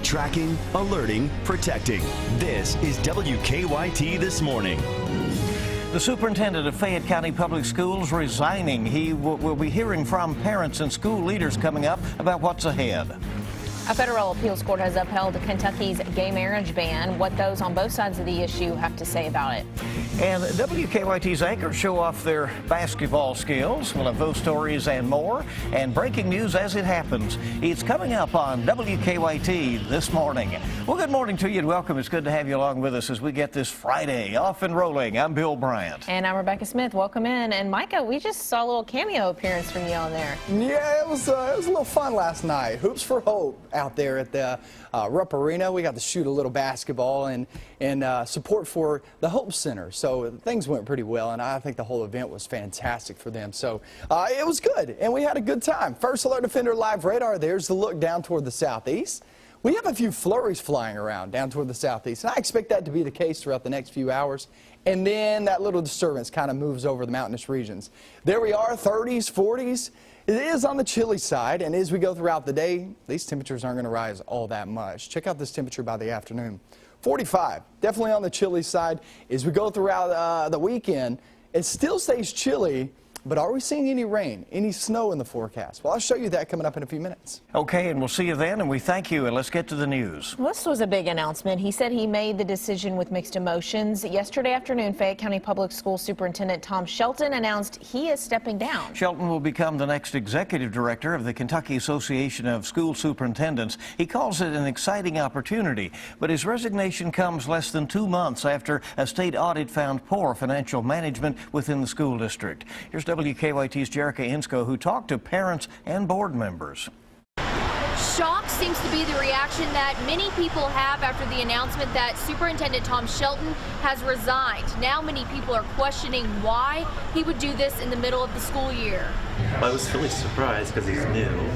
Tracking, alerting, protecting. This is WKYT This Morning. The superintendent of Fayette County Public Schools resigning. He will be hearing from parents and school leaders coming up about what's ahead. A federal appeals court has upheld Kentucky's gay marriage ban. What those on both sides of the issue have to say about it. And WKYT's anchors show off their basketball skills. We'll have those stories and more. And breaking news as it happens. It's coming up on WKYT This Morning. Well, good morning to you and welcome. It's good to have you along with us as we get this Friday off and rolling. I'm Bill Bryant. And I'm Rebecca Smith. Welcome in. And Micah, we just saw a little cameo appearance from you on there. Yeah, it was a little fun last night. Hoops for Hope out there at the Rupp Arena. We got to shoot a little basketball and support for the Hope Center. So things went pretty well, and I think the whole event was fantastic for them. So it was good, and we had a good time. First Alert Defender Live Radar, there's the look down toward the southeast. We have a few flurries flying around down toward the southeast, and I expect that to be the case throughout the next few hours. And then that little disturbance kind of moves over the mountainous regions. There we are, 30s, 40s. It is on the chilly side, and as we go throughout the day, these temperatures aren't going to rise all that much. Check out this temperature by the afternoon. 45, definitely on the chilly side. As we go throughout the weekend, it still stays chilly, but are we seeing any rain, any snow in the forecast? Well, I'll show you that coming up in a few minutes. Okay, and we'll see you then, and we thank you, and let's get to the news. This was a big announcement. He said he made the decision with mixed emotions. Yesterday afternoon, Fayette County Public School Superintendent Tom Shelton announced he is stepping down. Shelton will become the next executive director of the Kentucky Association of School Superintendents. He calls it an exciting opportunity, but his resignation comes less than 2 months after a state audit found poor financial management within the school district. Here's WKYT's Jerica Insko, who talked to parents and board members. Shock seems to be the reaction that many people have after the announcement that Superintendent Tom Shelton has resigned. Now many people are questioning why he would do this in the middle of the school year. I was really surprised because he's new.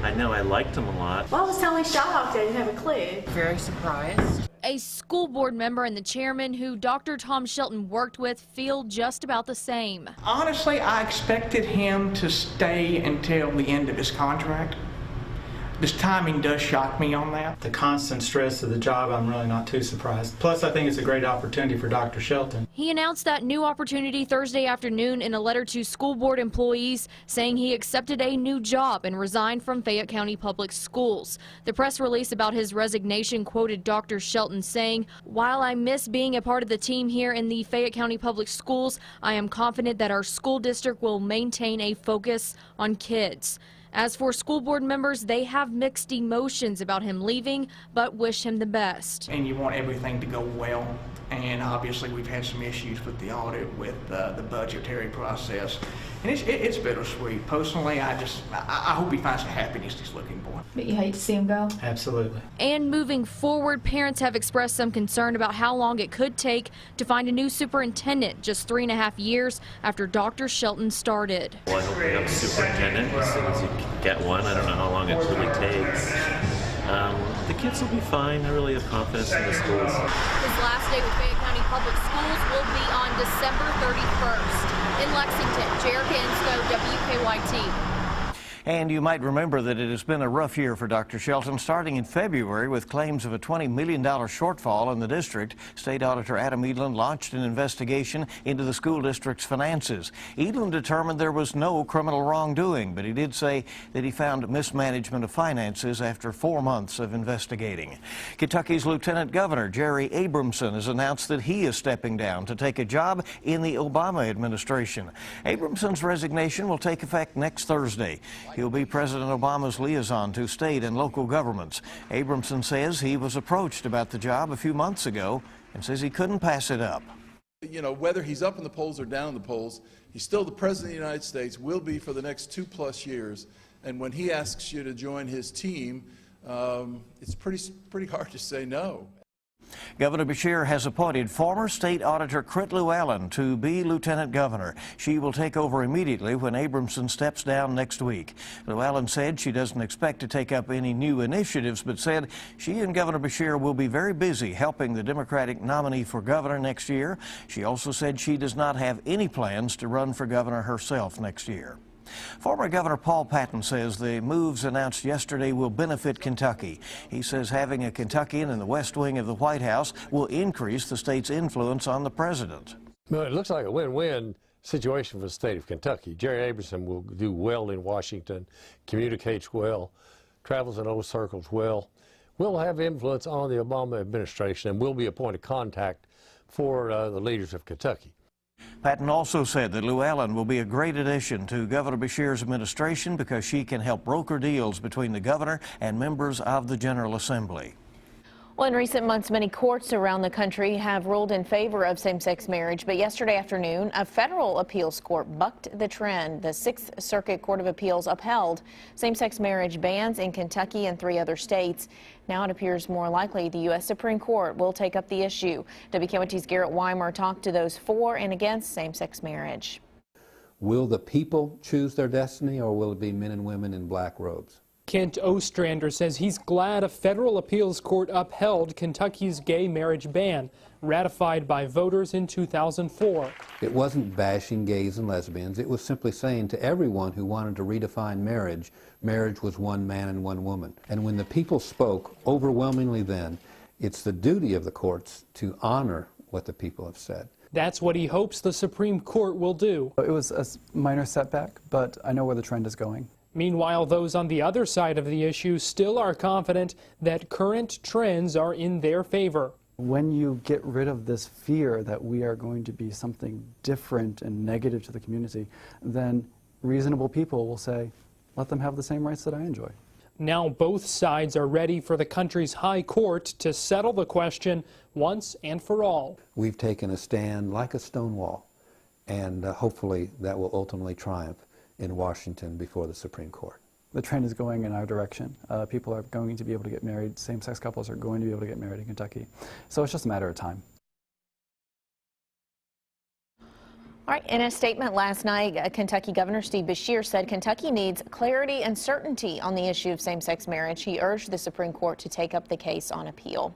I know I liked him a lot. Well, I was totally shocked. I didn't have a clue. Very surprised. A school board member and the chairman who Dr. Tom Shelton worked with feel just about the same. Honestly, I expected him to stay until the end of his contract. This timing does shock me on that. The constant stress of the job, I'm really not too surprised. Plus, I think it's a great opportunity for Dr. Shelton. He announced that new opportunity Thursday afternoon in a letter to school board employees, saying he accepted a new job and resigned from Fayette County Public Schools. The press release about his resignation quoted Dr. Shelton saying, "While I miss being a part of the team here in the Fayette County Public Schools, I am confident that our school district will maintain a focus on kids." As for school board members, they have mixed emotions about him leaving, but wish him the best. And you want everything to go well. And obviously we've had some issues with the audit, with the budgetary process. And it's bittersweet. Personally, I hope he finds the happiness he's looking for. But you hate to see him go? Absolutely. And moving forward, parents have expressed some concern about how long it could take to find a new superintendent just 3.5 years after Dr. Shelton started. Well, I hope we have a superintendent as soon as you get one. I don't know how long it really takes. The kids will be fine. I really have confidence in the schools. His last day with Fayette County Public Schools will be on December 31st. In Lexington, Jerica Insko, WKYT. And you might remember that it has been a rough year for Dr. Shelton, starting in February with claims of a $20 million shortfall in the district. State Auditor Adam Edlund launched an investigation into the school district's finances. Edlund determined there was no criminal wrongdoing, but he did say that he found mismanagement of finances after 4 months of investigating. Kentucky's Lieutenant Governor Jerry Abramson has announced that he is stepping down to take a job in the Obama administration. Abramson's resignation will take effect next Thursday. He'll be President Obama's liaison to state and local governments. Abramson says he was approached about the job a few months ago and says he couldn't pass it up. You know, whether he's up in the polls or down in the polls, he's still the President of the United States, will be for the next 2+ years. And when he asks you to join his team, it's pretty hard to say no. Governor Beshear has appointed former State Auditor Crit Llewellyn to be Lieutenant Governor. She will take over immediately when Abramson steps down next week. Llewellyn said she doesn't expect to take up any new initiatives, but said she and Governor Beshear will be very busy helping the Democratic nominee for governor next year. She also said she does not have any plans to run for governor herself next year. Former Governor Paul Patton says the moves announced yesterday will benefit Kentucky. He says having a Kentuckian in the West Wing of the White House will increase the state's influence on the president. Well, it looks like a win-win situation for the state of Kentucky. Jerry Abrahamson will do well in Washington, communicates well, travels in those circles well. We'll have influence on the Obama administration, and we'll be a point of contact for the leaders of Kentucky. Patton also said that Llewellyn will be a great addition to Governor Beshear's administration because she can help broker deals between the governor and members of the General Assembly. Well, in recent months, many courts around the country have ruled in favor of same-sex marriage, but yesterday afternoon, a federal appeals court bucked the trend. The Sixth Circuit Court of Appeals upheld same-sex marriage bans in Kentucky and 3 other states. Now it appears more likely the U.S. Supreme Court will take up the issue. WKYT's Garrett Weimer talked to those for and against same-sex marriage. Will the people choose their destiny, or will it be men and women in black robes? Kent Ostrander says he's glad a federal appeals court upheld Kentucky's gay marriage ban, ratified by voters in 2004. It wasn't bashing gays and lesbians. It was simply saying to everyone who wanted to redefine marriage, marriage was one man and one woman. And when the people spoke overwhelmingly then, it's the duty of the courts to honor what the people have said. That's what he hopes the Supreme Court will do. It was a minor setback, but I know where the trend is going. Meanwhile, those on the other side of the issue still are confident that current trends are in their favor. When you get rid of this fear that we are going to be something different and negative to the community, then reasonable people will say, let them have the same rights that I enjoy. Now both sides are ready for the country's high court to settle the question once and for all. We've taken a stand like a stone wall, and hopefully that will ultimately triumph in Washington before the Supreme Court. The trend is going in our direction. People are going to be able to get married. Same-sex couples are going to be able to get married in Kentucky. So it's just a matter of time. All right, in a statement last night, Kentucky Governor Steve Beshear said Kentucky needs clarity and certainty on the issue of same-sex marriage. He urged the Supreme Court to take up the case on appeal.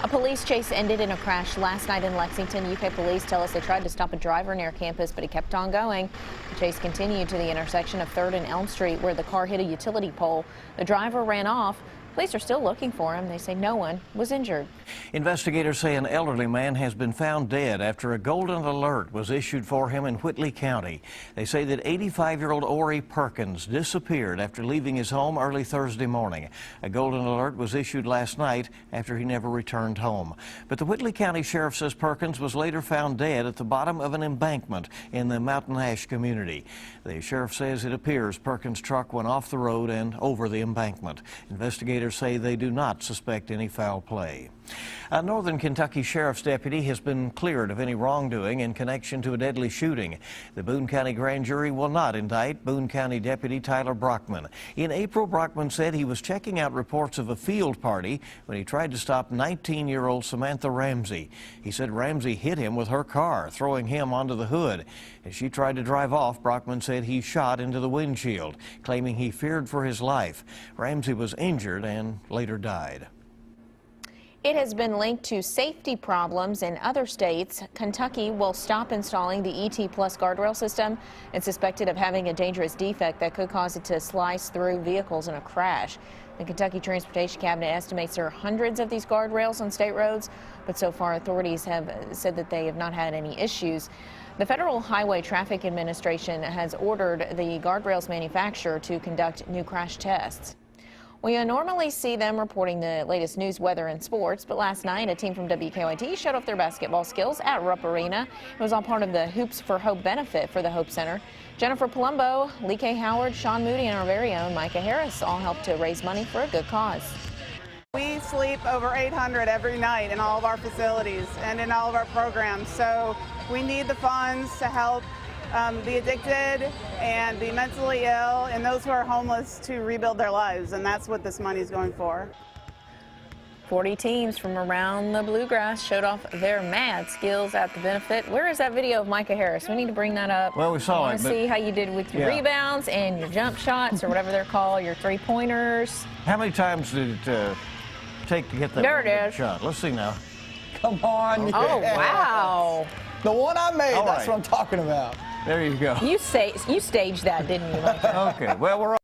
A police chase ended in a crash last night in Lexington. UK police tell us they tried to stop a driver near campus, but he kept on going. The chase continued to the intersection of 3rd and Elm Street, where the car hit a utility pole. The driver ran off. Police are still looking for him. They say no one was injured. Investigators say an elderly man has been found dead after a golden alert was issued for him in Whitley County. They say that 85-year-old Ori Perkins disappeared after leaving his home early Thursday morning. A golden alert was issued last night after he never returned home. But the Whitley County Sheriff says Perkins was later found dead at the bottom of an embankment in the Mountain Ash community. The sheriff says it appears Perkins' truck went off the road and over the embankment. Investigators say they do not suspect any foul play. A Northern Kentucky sheriff's deputy has been cleared of any wrongdoing in connection to a deadly shooting. The Boone County grand jury will not indict Boone County Deputy Tyler Brockman. In April, Brockman said he was checking out reports of a field party when he tried to stop 19-year-old Samantha Ramsey. He said Ramsey hit him with her car, throwing him onto the hood. As she tried to drive off, Brockman said he shot into the windshield, claiming he feared for his life. Ramsey was injured and later died. It has been linked to safety problems in other states. Kentucky will stop installing the ET Plus guardrail system. It's suspected of having a dangerous defect that could cause it to slice through vehicles in a crash. The Kentucky Transportation Cabinet estimates there are hundreds of these guardrails on state roads, but so far authorities have said that they have not had any issues. The Federal Highway Traffic Administration has ordered the guardrails manufacturer to conduct new crash tests. We normally see them reporting the latest news, weather, and sports, but last night a team from WKYT showed off their basketball skills at Rupp Arena. It was all part of the Hoops for Hope benefit for the Hope Center. Jennifer Palumbo, Lee K. Howard, Sean Moody, and our very own Micah Harris all helped to raise money for a good cause. We sleep over 800 every night in all of our facilities and in all of our programs, so we need the funds to help the addicted and the mentally ill and those who are homeless to rebuild their lives, and that's what this money is going for. 40 teams from around the Bluegrass showed off their mad skills at the benefit. Where is that video of Micah Harris? We need to bring that up. Well, we saw it. I want to see how you did with your rebounds and your jump shots, or whatever they're called, your three-pointers. How many times did it take to get that there it is. shot? Let's see now. Come on. Oh, wow. The one I made, All that's right. what I'm talking about. There you go. You staged that, didn't you, Micah? Okay. Well, we're